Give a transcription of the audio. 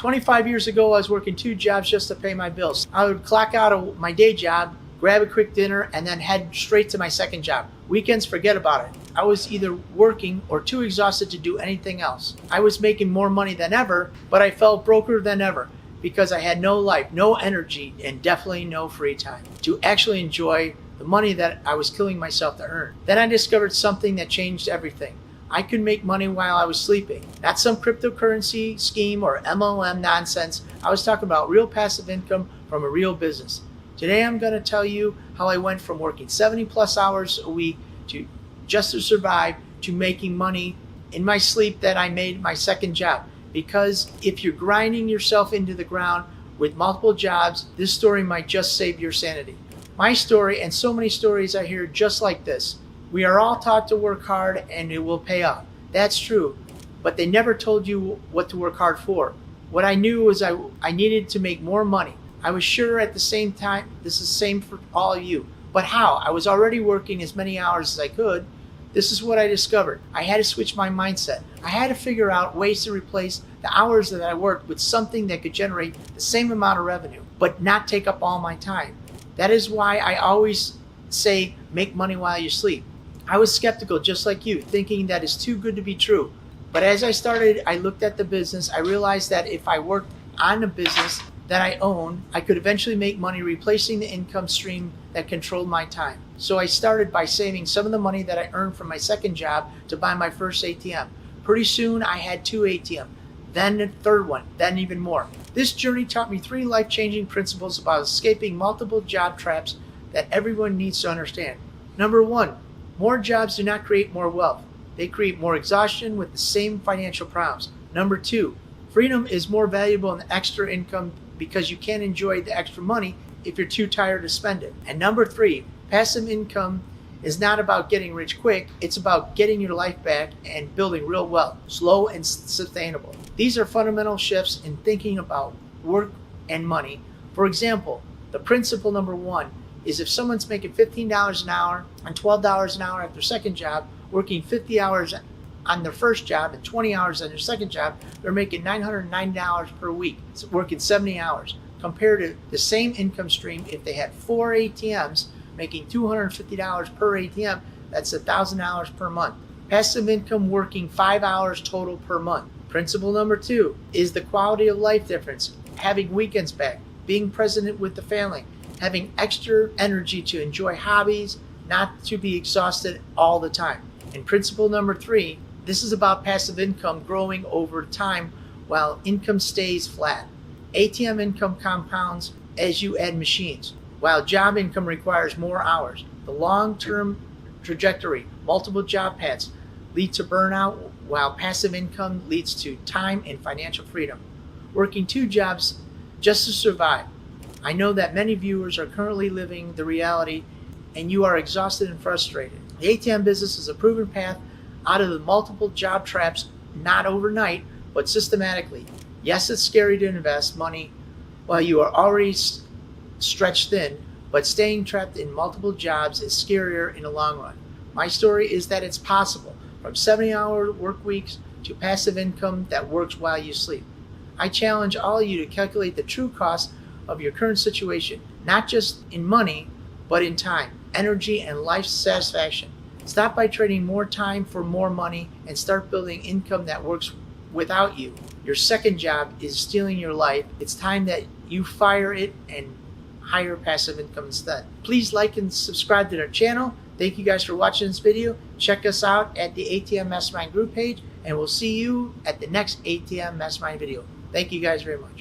25 years ago, I was working 2 jobs just to pay my bills. I would clock out of my day job, grab a quick dinner, and then head straight to my second job. Weekends, forget about it. I was either working or too exhausted to do anything else. I was making more money than ever, but I felt broker than ever because I had no life, no energy, and definitely no free time to actually enjoy the money that I was killing myself to earn. Then I discovered something that changed everything. I could make money while I was sleeping. Not some cryptocurrency scheme or MLM nonsense. I was talking about real passive income from a real business. Today I'm going to tell you how I went from working 70 plus hours a week to just to survive to making money in my sleep that I made my second job. Because if you're grinding yourself into the ground with multiple jobs, this story might just save your sanity. My story and so many stories I hear just like this. We are all taught to work hard and it will pay off. That's true, but they never told you what to work hard for. What I knew was I needed to make more money. I was sure at the same time, this is the same for all of you. But how? I was already working as many hours as I could. This is what I discovered. I had to switch my mindset. I had to figure out ways to replace the hours that I worked with something that could generate the same amount of revenue, but not take up all my time. That is why I always say, make money while you sleep. I was skeptical just like you, thinking that it's too good to be true. But as I started, I looked at the business, I realized that if I worked on a business that I own, I could eventually make money replacing the income stream that controlled my time. So I started by saving some of the money that I earned from my second job to buy my first ATM. Pretty soon I had 2 ATM, then a third one, then even more. This journey taught me 3 life-changing principles about escaping multiple job traps that everyone needs to understand. Number 1, more jobs do not create more wealth. They create more exhaustion with the same financial problems. Number 2, freedom is more valuable than extra income because you can't enjoy the extra money if you're too tired to spend it. And number 3, passive income is not about getting rich quick, it's about getting your life back and building real wealth, slow and sustainable. These are fundamental shifts in thinking about work and money. For example, the principle number 1 is if someone's making $15 an hour and $12 an hour at their second job, working 50 hours on their first job and 20 hours on their second job, they're making $990 per week, so working 70 hours. Compared to the same income stream, if they had 4 ATMs making $250 per ATM, that's $1,000 per month. Passive income working 5 hours total per month. Principle number 2 is the quality of life difference, having weekends back, being present with the family, having extra energy to enjoy hobbies, not to be exhausted all the time. And principle number 3, this is about passive income growing over time while income stays flat. ATM income compounds as you add machines, while job income requires more hours. The long-term trajectory, multiple job paths, lead to burnout, while passive income leads to time and financial freedom. Working 2 jobs just to survive. I know that many viewers are currently living the reality and you are exhausted and frustrated. The ATM business is a proven path out of the multiple job traps, not overnight, but systematically. Yes, it's scary to invest money while you are already stretched thin, but staying trapped in multiple jobs is scarier in the long run. My story is that it's possible, from 70-hour work weeks to passive income that works while you sleep. I challenge all of you to calculate the true cost of your current situation, not just in money, but in time, energy, and life satisfaction. Stop by trading more time for more money and start building income that works without you. Your second job is stealing your life. It's time that you fire it and hire passive income instead. Please like and subscribe to our channel. Thank you guys for watching this video. Check us out at the ATM Mastermind group page, and we'll see you at the next ATM Mastermind video. Thank you guys very much.